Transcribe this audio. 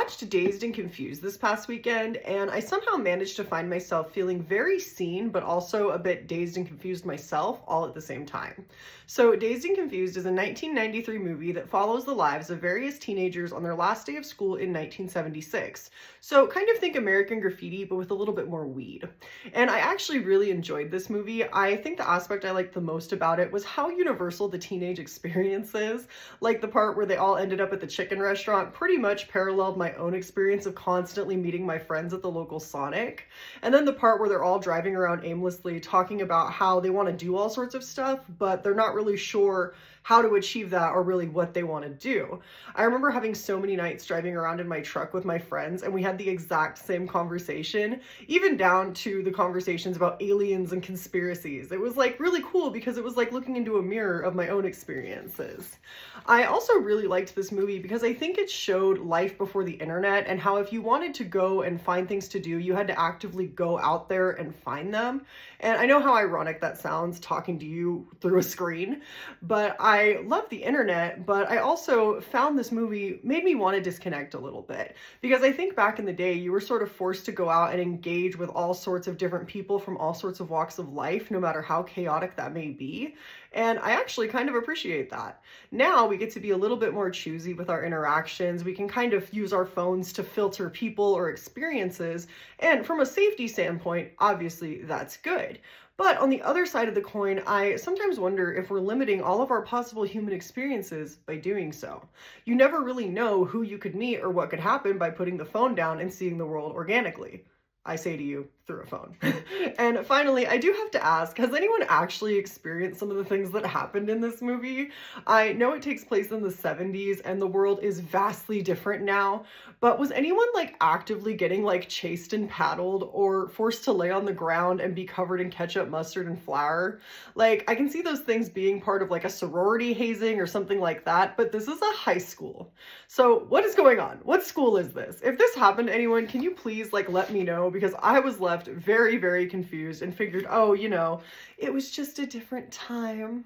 watched Dazed and Confused this past weekend, and I somehow managed to find myself feeling very seen, but also a bit dazed and confused myself all at the same time. So, Dazed and Confused is a 1993 movie that follows the lives of various teenagers on their last day of school in 1976. So, kind of think American Graffiti, but with a little bit more weed. And I actually really enjoyed this movie. I think the aspect I liked the most about it was how universal the teenage experience is. Like the part where they all ended up at the chicken restaurant pretty much paralleled my own experience of constantly meeting my friends at the local Sonic. And then the part where they're all driving around aimlessly talking about how they want to do all sorts of stuff, but they're not really sure how to achieve that or really what they want to do. I remember having so many nights driving around in my truck with my friends, and we had the exact same conversation, even down to the conversations about aliens and conspiracies. It was like really cool because it was like looking into a mirror of my own experiences. I also really liked this movie because I think it showed life before the internet and how if you wanted to go and find things to do, you had to actively go out there and find them. And I know how ironic that sounds talking to you through a screen, but I love the internet, but I also found this movie made me want to disconnect a little bit because I think back in the day, you were sort of forced to go out and engage with all sorts of different people from all sorts of walks of life, no matter how chaotic that may be. And I actually kind of appreciate that. Now we get to be a little bit more choosy with our interactions. We can kind of use our phones to filter people or experiences. And from a safety standpoint, obviously that's good. But on the other side of the coin, I sometimes wonder if we're limiting all of our possible human experiences by doing so. You never really know who you could meet or what could happen by putting the phone down and seeing the world organically. I say to you, through a phone. And finally, I do have to ask, has anyone actually experienced some of the things that happened in this movie? I know it takes place in the 70s and the world is vastly different now, but was anyone like actively getting like chased and paddled or forced to lay on the ground and be covered in ketchup, mustard, and flour? Like, I can see those things being part of like a sorority hazing or something like that, but this is a high school. So what is going on? What school is this? If this happened to anyone, can you please like let me know? Because I was left very, very confused and figured, oh, it was just a different time.